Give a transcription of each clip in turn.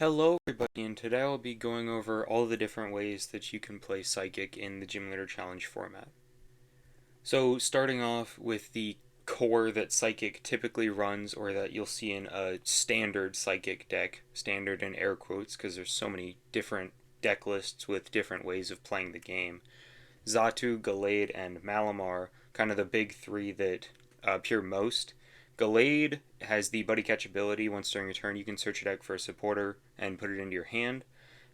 Hello everybody, and today I'll be going over all the different ways that you can play Psychic in the Gym Leader Challenge format. So starting off with the core that Psychic typically runs, or that you'll see in a standard Psychic deck, standard in air quotes because there's so many different deck lists with different ways of playing the game. Xatu, Gallade, and Malamar, kind of the big three that appear most. Gallade has the Buddy Catch ability. Once during a turn, you can search a deck for a supporter and put it into your hand.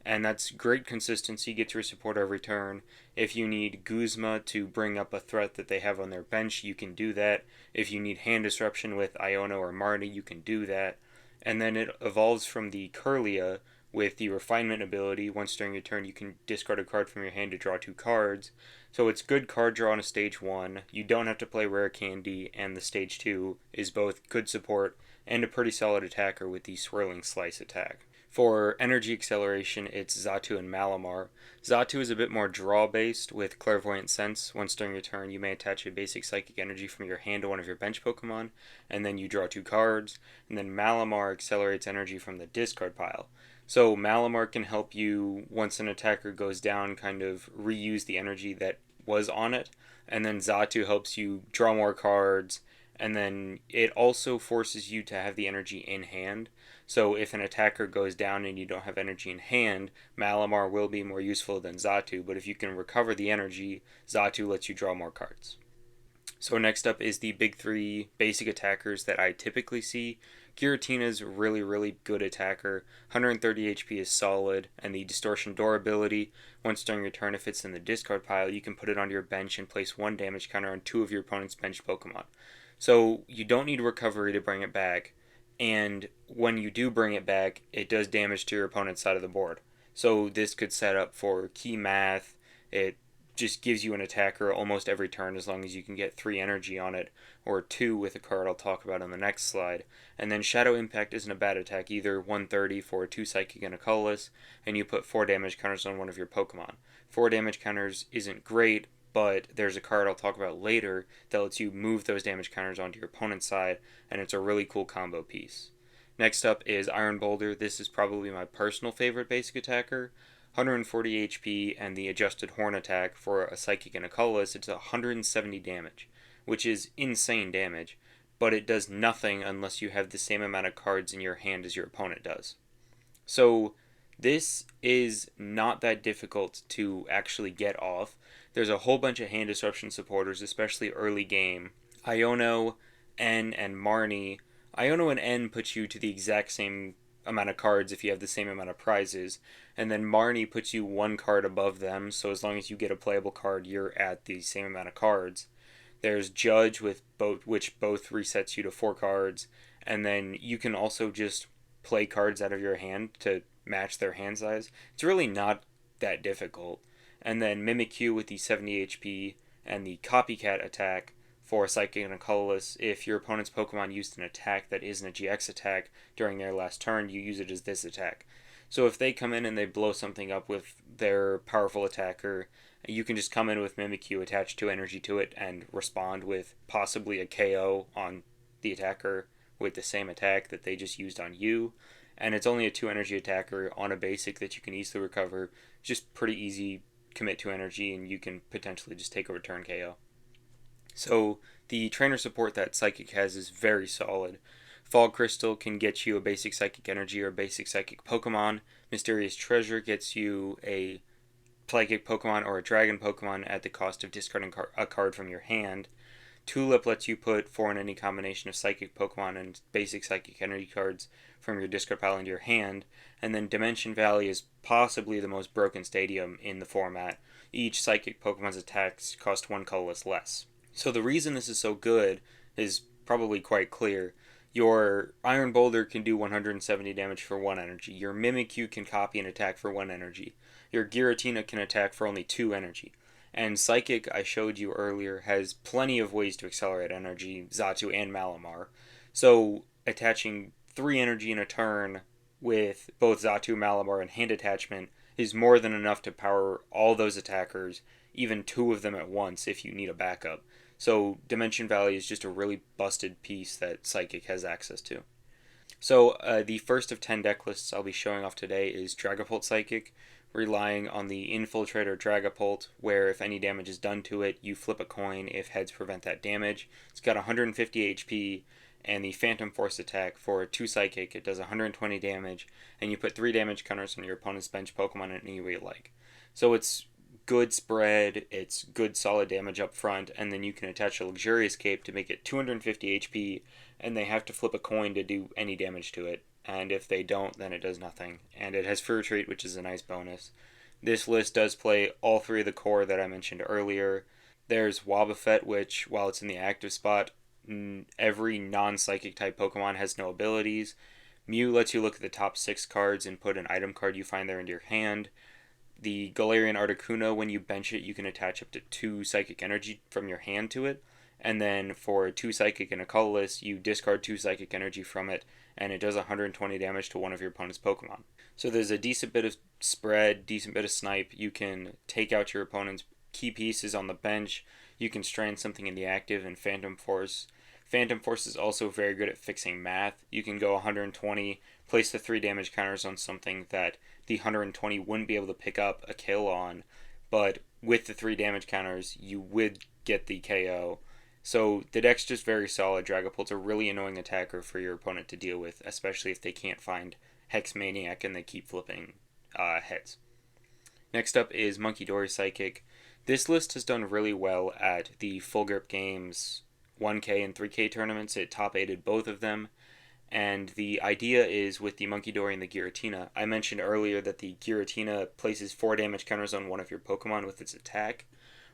And that's great consistency, get your supporter every turn. If you need Guzma to bring up a threat that they have on their bench, you can do that. If you need hand disruption with Iona or Marnie, you can do that. And then it evolves from the Curlia with the refinement ability. Once during your turn, you can discard a card from your hand to draw two cards. So it's good card draw on a stage 1. You don't have to play rare candy, and the stage 2 is both good support and a pretty solid attacker with the swirling slice attack. For energy acceleration, it's Xatu and Malamar. Xatu is a bit more draw based with Clairvoyant Sense. Once during your turn, you may attach a basic psychic energy from your hand to one of your bench Pokemon, and then you draw two cards. And then Malamar accelerates energy from the discard pile. So Malamar can help you, once an attacker goes down, kind of reuse the energy that was on it. And then Xatu helps you draw more cards, and then it also forces you to have the energy in hand. So if an attacker goes down and you don't have energy in hand, Malamar will be more useful than Xatu, but if you can recover the energy, Xatu lets you draw more cards. So next up is the big three basic attackers that I typically see. Giratina's really good attacker. 130 HP is solid, and the Distortion Door ability, once during your turn if it's in the discard pile, you can put it onto your bench and place one damage counter on two of your opponent's bench Pokemon. So you don't need recovery to bring it back, and when you do bring it back, it does damage to your opponent's side of the board. So this could set up for key math. It just gives you an attacker almost every turn as long as you can get 3 energy on it, or 2 with a card I'll talk about on the next slide. And then Shadow Impact isn't a bad attack either, 130 for 2 Psychic and a Colorless, and you put 4 damage counters on one of your Pokemon. 4 damage counters isn't great, but there's a card I'll talk about later that lets you move those damage counters onto your opponent's side, and it's a really cool combo piece. Next up is Iron Boulder. This is probably my personal favorite basic attacker. 140 HP and the adjusted horn attack for a psychic and a colorless, it's 170 damage, which is insane damage, but it does nothing unless you have the same amount of cards in your hand as your opponent does. So this is not that difficult to actually get off. There's a whole bunch of hand disruption supporters, especially early game. Iono, N, and Marnie. Iono and N put you to the exact same amount of cards if you have the same amount of prizes, and then Marnie puts you one card above them, so as long as you get a playable card, you're at the same amount of cards. There's Judge, which both resets you to 4 cards, and then you can also just play cards out of your hand to match their hand size. It's really not that difficult. And then Mimikyu with the 70 HP and the Copycat attack for Psychic and a Colorless. If your opponent's Pokemon used an attack that isn't a GX attack during their last turn, you use it as this attack. So if they come in and they blow something up with their powerful attacker, you can just come in with Mimikyu, attach 2 energy to it, and respond with possibly a KO on the attacker with the same attack that they just used on you. And it's only a 2 energy attacker on a basic that you can easily recover. Just pretty easy, commit 2 energy, and you can potentially just take a return KO. So the trainer support that Psychic has is very solid. Fog Crystal can get you a basic Psychic Energy or a basic Psychic Pokemon. Mysterious Treasure gets you a Psychic Pokemon or a Dragon Pokemon at the cost of discarding a card from your hand. Tulip lets you put 4 in any combination of Psychic Pokemon and basic Psychic Energy cards from your discard pile into your hand. And then Dimension Valley is possibly the most broken stadium in the format. Each Psychic Pokemon's attacks cost 1 colorless less. So the reason this is so good is probably quite clear. Your Iron Boulder can do 170 damage for 1 energy. Your Mimikyu can copy and attack for 1 energy. Your Giratina can attack for only 2 energy. And Psychic, I showed you earlier, has plenty of ways to accelerate energy, Xatu and Malamar. So attaching 3 energy in a turn with both Xatu, Malamar, and hand attachment is more than enough to power all those attackers, even 2 of them at once if you need a backup. So Dimension Valley is just a really busted piece that Psychic has access to. So the first of 10 deck lists I'll be showing off today is Dragapult Psychic, relying on the Infiltrator Dragapult, where if any damage is done to it, you flip a coin if heads prevent that damage. It's got 150 HP, and the Phantom Force attack for 2 Psychic, it does 120 damage, and you put 3 damage counters on your opponent's bench Pokemon in any way you like. So it's good spread, it's good solid damage up front, and then you can attach a Luxurious Cape to make it 250 HP, and they have to flip a coin to do any damage to it. And if they don't, then it does nothing. And it has Free Retreat, which is a nice bonus. This list does play all 3 of the core that I mentioned earlier. There's Wobbuffet, which, while it's in the active spot, every non-psychic type Pokemon has no abilities. Mew lets you look at the top 6 cards and put an item card you find there into your hand. The Galarian Articuno, when you bench it, you can attach up to 2 Psychic Energy from your hand to it. And then for 2 Psychic and a Colorless, you discard 2 Psychic Energy from it, and it does 120 damage to one of your opponent's Pokemon. So there's a decent bit of spread, decent bit of snipe. You can take out your opponent's key pieces on the bench. You can strand something in the active and Phantom Force. Phantom Force is also very good at fixing math. You can go 120, place the 3 damage counters on something that the 120 wouldn't be able to pick up a kill on, but with the 3 damage counters, you would get the KO. So the deck's just very solid. Dragapult's a really annoying attacker for your opponent to deal with, especially if they can't find Hex Maniac and they keep flipping heads. Next up is Monkey Dory Psychic. This list has done really well at the Full Grip Games 1K and 3K tournaments. It top 8'd both of them. And the idea is with the Monkey Dory and the Giratina. I mentioned earlier that the Giratina places 4 damage counters on one of your Pokemon with its attack.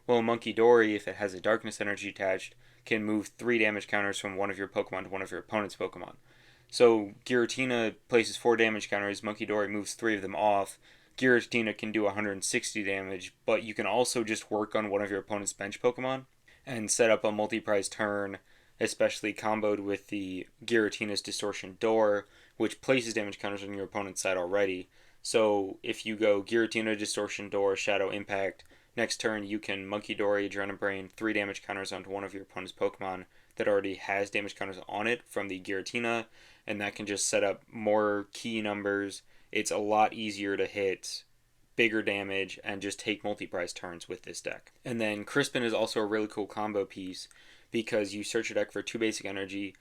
Well, Monkey Dory, if it has a Darkness Energy attached, can move 3 damage counters from one of your Pokemon to one of your opponent's Pokemon. So Giratina places 4 damage counters, Monkey Dory moves 3 of them off. Giratina can do 160 damage, but you can also just work on one of your opponent's bench Pokemon and set up a multi-prize turn, especially comboed with the Giratina's Distortion Door, which places damage counters on your opponent's side already. So if you go Giratina, Distortion Door, Shadow Impact, next turn you can Monkey Dory, Adrenaline Brain, 3 damage counters onto one of your opponent's Pokemon that already has damage counters on it from the Giratina, and that can just set up more key numbers. It's a lot easier to hit bigger damage and just take multi-prize turns with this deck. And then Crispin is also a really cool combo piece because you search your deck for 2 basic energy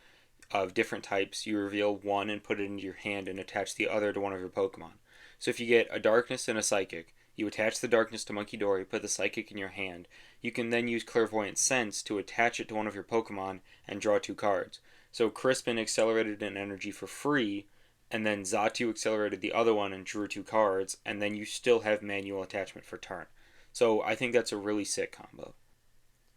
of different types, you reveal one and put it into your hand and attach the other to one of your Pokemon. So if you get a Darkness and a Psychic, you attach the Darkness to Monkey Dory, put the Psychic in your hand. You can then use Clairvoyant Sense to attach it to one of your Pokemon and draw 2 cards. So Crispin accelerated an energy for free, and then Xatu accelerated the other one and drew 2 cards, and then you still have manual attachment for turn. So I think that's a really sick combo.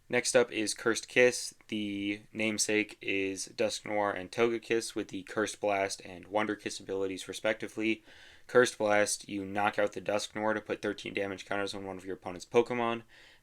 Next up is Cursed Kiss. The namesake is Dusknoir and Togekiss with the Cursed Blast and Wonder Kiss abilities respectively. Cursed Blast, you knock out the Dusknoir to put 13 damage counters on one of your opponent's Pokemon.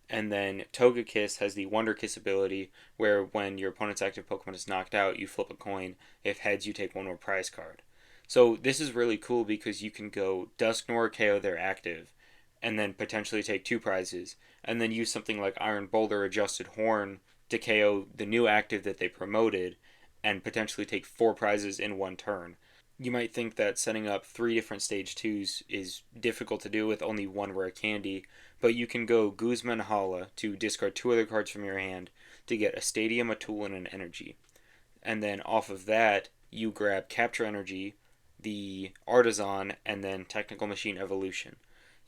And then Togekiss has the Wonder Kiss ability, where when your opponent's active Pokemon is knocked out, you flip a coin. If heads, you take one more prize card. So this is really cool because you can go Dusknoir, KO their active, and then potentially take 2 prizes, and then use something like Iron Boulder, Adjusted Horn to KO the new active that they promoted, and potentially take 4 prizes in one turn. You might think that setting up 3 different stage 2s is difficult to do with only 1 rare candy, but you can go Guzma and Hala to discard 2 other cards from your hand to get a Stadium, a Tool, and an Energy. And then off of that, you grab Capture Energy, the Artisan, and then Technical Machine Evolution.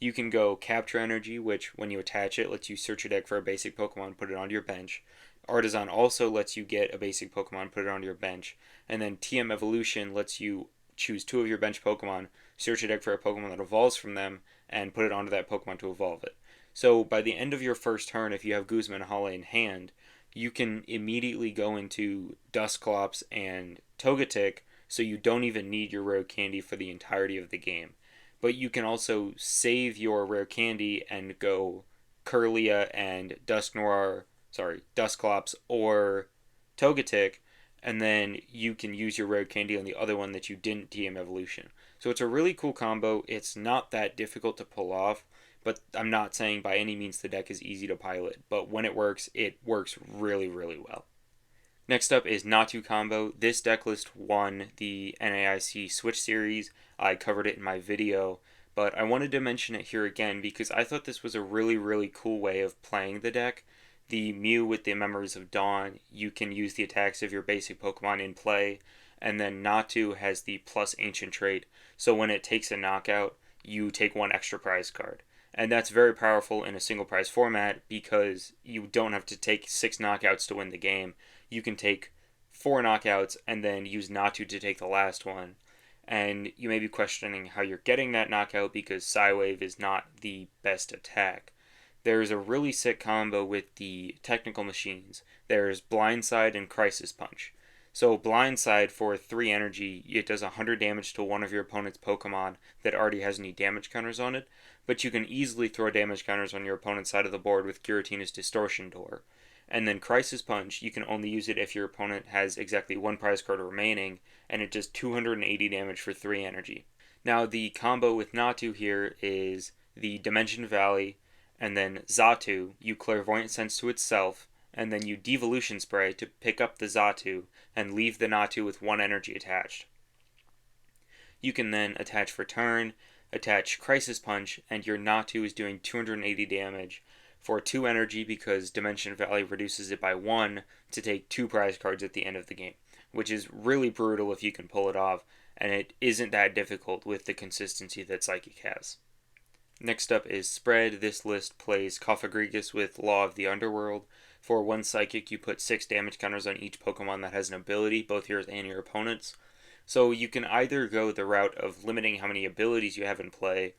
You can go Capture Energy, which when you attach it lets you search your deck for a basic Pokemon, put it onto your bench. Artisan also lets you get a basic Pokemon, put it onto your bench. And then TM Evolution lets you choose 2 of your bench Pokemon, search your deck for a Pokemon that evolves from them, and put it onto that Pokemon to evolve it. So by the end of your first turn, if you have Guzma and Hala in hand, you can immediately go into Dusclops and Togetic, so you don't even need your rare candy for the entirety of the game. But you can also save your rare candy and go Kirlia and Dusclops or Togetic, and then you can use your rare candy on the other one that you didn't TM Evolution. So it's a really cool combo. It's not that difficult to pull off, but I'm not saying by any means the deck is easy to pilot. But when it works really, really well. Next up is Natu Combo. This deck list won the NAIC Switch Series. I covered it in my video, but I wanted to mention it here again because I thought this was a really cool way of playing the deck. The Mew with the Memories of Dawn, you can use the attacks of your basic Pokemon in play, and then Natu has the plus Ancient trait, so when it takes a knockout, you take one extra prize card. And that's very powerful in a single prize format because you don't have to take 6 knockouts to win the game. You can take 4 knockouts and then use Natu to take the last one. And you may be questioning how you're getting that knockout because Psywave is not the best attack. There's a really sick combo with the technical machines. There's Blindside and Crisis Punch. So Blindside for 3 energy, it does 100 damage to one of your opponent's Pokemon that already has any damage counters on it, but you can easily throw damage counters on your opponent's side of the board with Giratina's Distortion Door. And then Crisis Punch, you can only use it if your opponent has exactly 1 prize card remaining, and it does 280 damage for 3 energy. Now the combo with Natu here is the Dimension Valley, and then Xatu, you Clairvoyant Sense to itself, and then you Devolution Spray to pick up the Xatu and leave the Natu with 1 energy attached. You can then attach for turn, attach Crisis Punch, and your Natu is doing 280 damage for 2 energy because Dimension Valley reduces it by 1 to take 2 prize cards at the end of the game, which is really brutal if you can pull it off, and it isn't that difficult with the consistency that Psychic has. Next up is Spread. This list plays Cofagrigus with Law of the Underworld. For 1 Psychic, you put 6 damage counters on each Pokemon that has an ability, both yours and your opponent's. So you can either go the route of limiting how many abilities you have in play,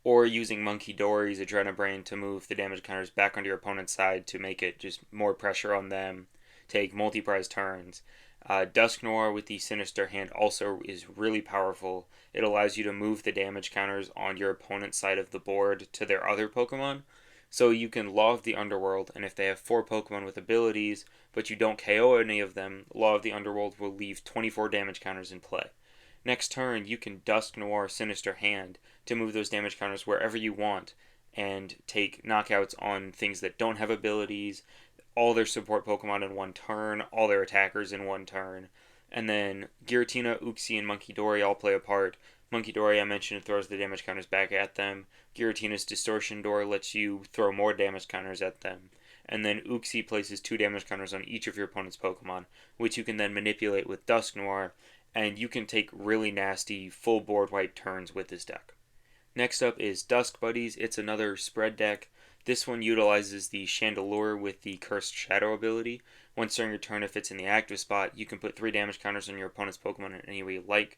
or using Monkey Dory's Adrenabrain to move the damage counters back onto your opponent's side to make it just more pressure on them, take multi-prize turns. Dusknoir with the Sinister Hand also is really powerful. It allows you to move the damage counters on your opponent's side of the board to their other Pokemon. So you can Law of the Underworld, and if they have 4 Pokemon with abilities, but you don't KO any of them, Law of the Underworld will leave 24 damage counters in play. Next turn, you can Dusknoir Sinister Hand to move those damage counters wherever you want, and take knockouts on things that don't have abilities, all their support Pokemon in 1 turn, all their attackers in 1 turn. And then Giratina, Uxie, and Monkey Dory all play a part. Monkey Dory, I mentioned, throws the damage counters back at them. Giratina's Distortion Door lets you throw more damage counters at them. And then Uxie places 2 damage counters on each of your opponent's Pokemon, which you can then manipulate with Dusknoir, and you can take really nasty full board wipe turns with this deck. Next up is Dusk Buddies. It's another spread deck. This one utilizes the Chandelure with the Cursed Shadow ability. Once during your turn, if it's in the active spot, you can put 3 damage counters on your opponent's Pokemon in any way you like.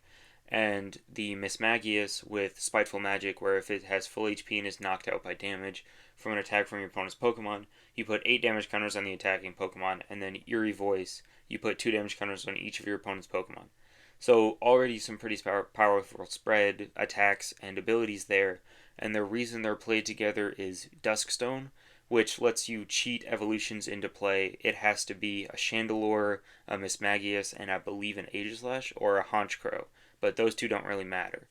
And the Mismagius with Spiteful Magic, where if it has full HP and is knocked out by damage from an attack from your opponent's Pokemon, you put 8 damage counters on the attacking Pokemon, and then Eerie Voice, you put 2 damage counters on each of your opponent's Pokemon. So already some pretty powerful spread, attacks, and abilities there, and the reason they're played together is Duskstone, which lets you cheat evolutions into play. It has to be a Chandelure, a Mismagius, and I believe an Aegislash or a Honchkrow, but those 2 don't really matter.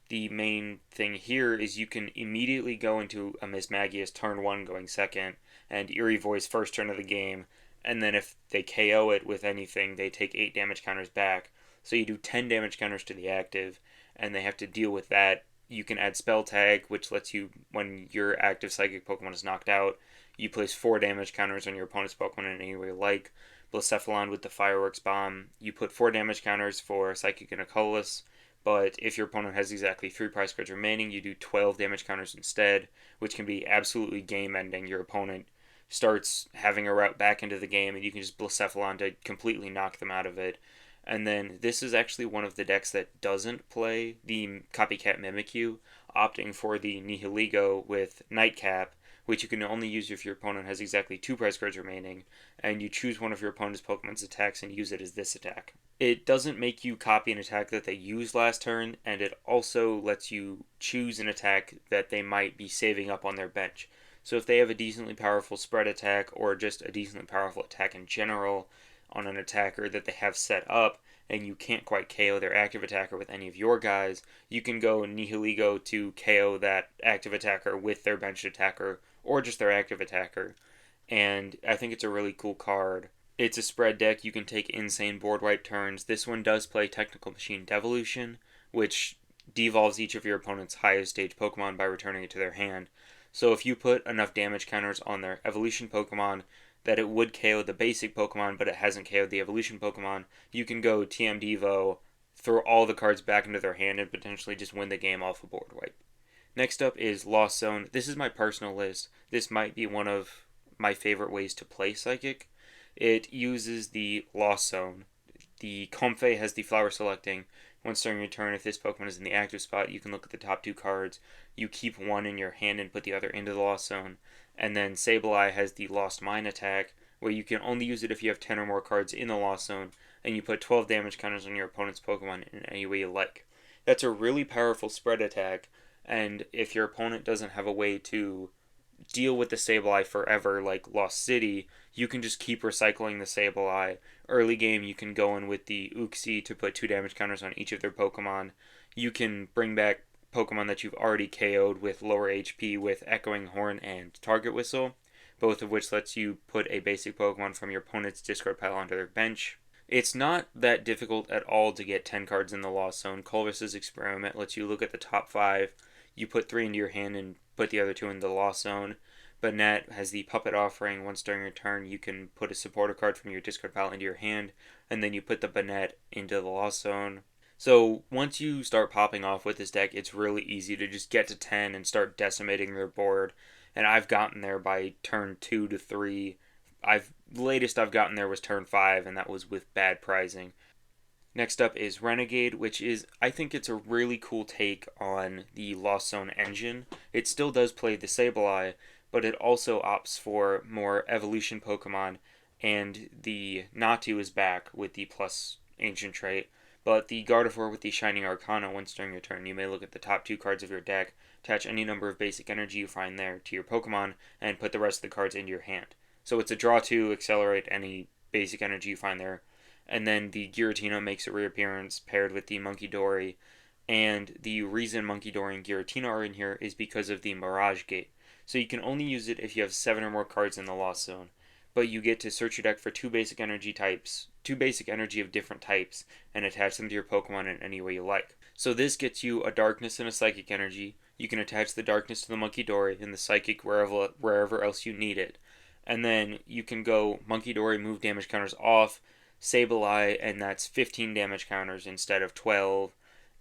The main thing here is you can immediately go into a Mismagius turn 1 going second, and Eerie Voice first turn of the game, and then if they KO it with anything, they take 8 damage counters back. So you do 10 damage counters to the active, and they have to deal with that. You can add Spell Tag, which lets you, when your active Psychic Pokemon is knocked out, you place 4 damage counters on your opponent's Pokemon in any way you like. Blacephalon with the Fireworks Bomb, you put 4 damage counters for Psychic and a Colress, but if your opponent has exactly 3 prize cards remaining, you do 12 damage counters instead, which can be absolutely game-ending. Your opponent starts having a route back into the game, and you can just Blacephalon to completely knock them out of it. And then this is actually one of the decks that doesn't play the Copycat Mimikyu, opting for the Nihiligo with Nightcap, which you can only use if your opponent has exactly 2 prize cards remaining, and you choose one of your opponent's Pokemon's attacks and use it as this attack. It doesn't make you copy an attack that they used last turn, and it also lets you choose an attack that they might be saving up on their bench. So if they have a decently powerful spread attack, or just a decently powerful attack in general, on an attacker that they have set up, and you can't quite KO their active attacker with any of your guys, you can go Nihiligo to KO that active attacker with their benched attacker, or just their active attacker. And I think it's a really cool card. It's a spread deck. You can take insane board wipe turns. This one does play Technical Machine Devolution, which devolves each of your opponent's highest stage Pokemon by returning it to their hand. So if you put enough damage counters on their evolution Pokemon that it would KO the basic Pokemon, but it hasn't KO'd the evolution Pokemon, you can go TM Devo, throw all the cards back into their hand, and potentially just win the game off a board wipe. Next up is Lost Zone. This is my personal list. This might be one of my favorite ways to play Psychic. It uses the Lost Zone. The Comfey has the flower selecting. Once during your turn, if this Pokemon is in the active spot, you can look at the top two cards. You keep one in your hand and put the other into the Lost Zone. And then Sableye has the Lost Mine attack, where you can only use it if you have 10 or more cards in the Lost Zone, and you put 12 damage counters on your opponent's Pokemon in any way you like. That's a really powerful spread attack, and if your opponent doesn't have a way to deal with the Sableye forever, like Lost City, you can just keep recycling the Sableye. Early game, you can go in with the Uxie to put 2 damage counters on each of their Pokemon. You can bring back Pokemon that you've already KO'd with lower HP with Echoing Horn and Target Whistle, both of which lets you put a basic Pokemon from your opponent's discard pile onto their bench. It's not that difficult at all to get 10 cards in the Lost Zone. Culver's Experiment lets you look at the top 5. You put 3 into your hand and put the other 2 in the Lost Zone. Banette has the Puppet Offering. Once during your turn, you can put a supporter card from your discard pile into your hand, and then you put the Banette into the Lost Zone. So once you start popping off with this deck, it's really easy to just get to 10 and start decimating their board. And I've gotten there by turn 2 to 3. Latest I've gotten there was turn 5, and that was with bad prizing. Next up is Renegade, which is, I think it's a really cool take on the Lost Zone engine. It still does play the Sableye, but it also opts for more evolution Pokemon, and the Natu is back with the plus ancient trait. But the Gardevoir with the Shining Arcana, once during your turn, you may look at the top 2 cards of your deck, attach any number of basic energy you find there to your Pokemon, and put the rest of the cards into your hand. So it's a draw 2, accelerate any basic energy you find there. And then the Giratina makes a reappearance paired with the Munkidori. And the reason Munkidori and Giratina are in here is because of the Mirage Gate. So you can only use it if you have 7 or more cards in the Lost Zone. But you get to search your deck for 2 basic energy types, 2 basic energy of different types, and attach them to your Pokemon in any way you like. So this gets you a Darkness and a Psychic energy. You can attach the Darkness to the Munkidori and the Psychic wherever else you need it. And then you can go Munkidori, move damage counters off, Sableye, and that's 15 damage counters instead of 12.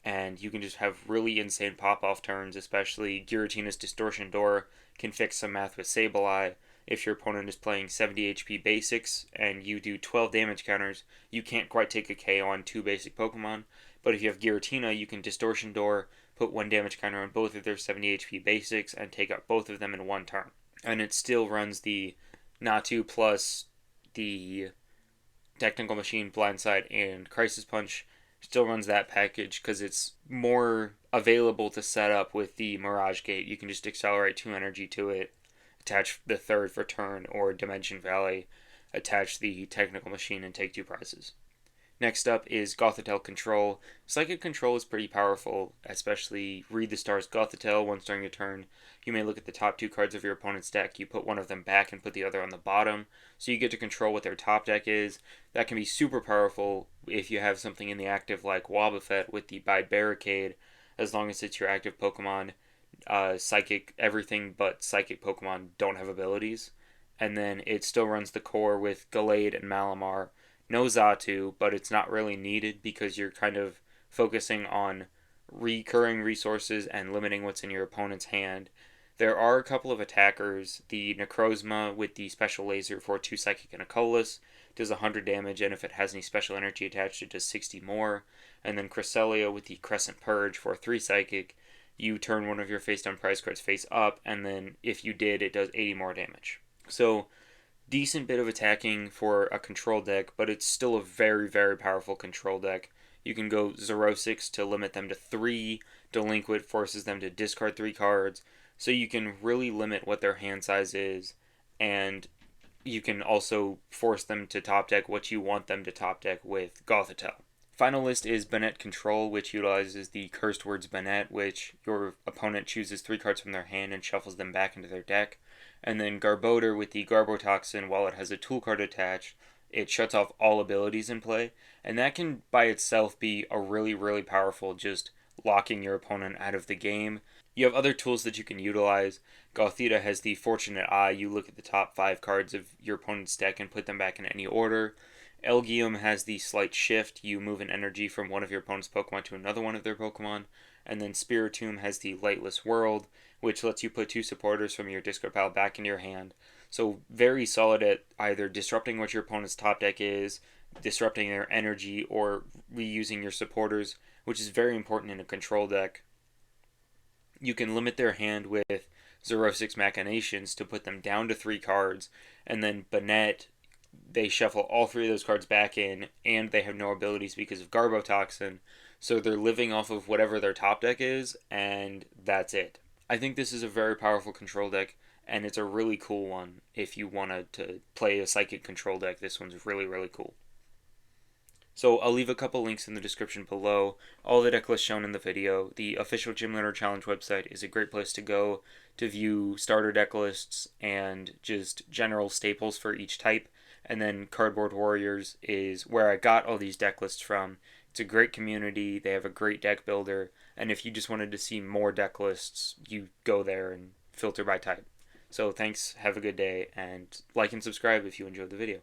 And you can just have really insane pop-off turns, especially Giratina's Distortion Door can fix some math with Sableye. If your opponent is playing 70 HP basics and you do 12 damage counters, you can't quite take a KO on 2 basic Pokemon. But if you have Giratina, you can Distortion Door, put 1 damage counter on both of their 70 HP basics, and take out both of them in 1 turn. And it still runs the Natu plus the Technical Machine, Blindside, and Crisis Punch. Still runs that package because it's more available to set up with the Mirage Gate. You can just accelerate 2 energy to it, attach the 3rd for turn, or Dimension Valley, attach the Technical Machine, and take 2 prizes. Next up is Gothitelle Control. Psychic Control is pretty powerful, especially Read the Stars Gothitelle. Once during your turn, you may look at the top 2 cards of your opponent's deck. You put one of them back and put the other on the bottom, so you get to control what their top deck is. That can be super powerful if you have something in the active like Wobbuffet with the Bide Barricade, as long as it's your active Pokemon. Psychic, everything but Psychic Pokemon don't have abilities. And then it still runs the core with Gallade and Malamar. No Xatu, but it's not really needed because you're kind of focusing on recurring resources and limiting what's in your opponent's hand. There are a couple of attackers. The Necrozma with the special laser for 2 Psychic and a Colress does 100 damage, and if it has any special energy attached, it does 60 more. And then Cresselia with the Crescent Purge for 3 Psychic. You turn one of your face-down prize cards face up, and then if you did, it does 80 more damage. So decent bit of attacking for a control deck, but it's still a very, very powerful control deck. You can go Xerosix to limit them to 3, Delinquent forces them to discard 3 cards, so you can really limit what their hand size is, and you can also force them to top deck what you want them to top deck with Gothitelle. Final list is Banette Control, which utilizes the Cursed Words Banette, which your opponent chooses 3 cards from their hand and shuffles them back into their deck. And then Garbodor with the Garbotoxin, while it has a tool card attached, it shuts off all abilities in play, and that can by itself be a really, really powerful just locking your opponent out of the game. You have other tools that you can utilize. Gothita has the Fortunate Eye. You look at the top 5 cards of your opponent's deck and put them back in any order. Elgium has the Slight Shift. You move an energy from one of your opponent's Pokemon to another one of their Pokemon. And then Spiritomb has the Lightless World, which lets you put 2 supporters from your discard pile back into your hand. So very solid at either disrupting what your opponent's top deck is, disrupting their energy, or reusing your supporters, which is very important in a control deck. You can limit their hand with Zero-6 Machinations to put them down to 3 cards, and then Banette, they shuffle all 3 of those cards back in, and they have no abilities because of Garbotoxin, so they're living off of whatever their top deck is, and that's it. I think this is a very powerful control deck, and it's a really cool one. If you wanted to play a Psychic control deck, this one's really, really cool. So I'll leave a couple links in the description below. All the deck lists shown in the video. The official Gym Leader Challenge website is a great place to go to view starter deck lists and just general staples for each type. And then Cardboard Warriors is where I got all these deck lists from. It's a great community. They have a great deck builder. And if you just wanted to see more deck lists, you go there and filter by type. So thanks, have a good day, and like and subscribe if you enjoyed the video.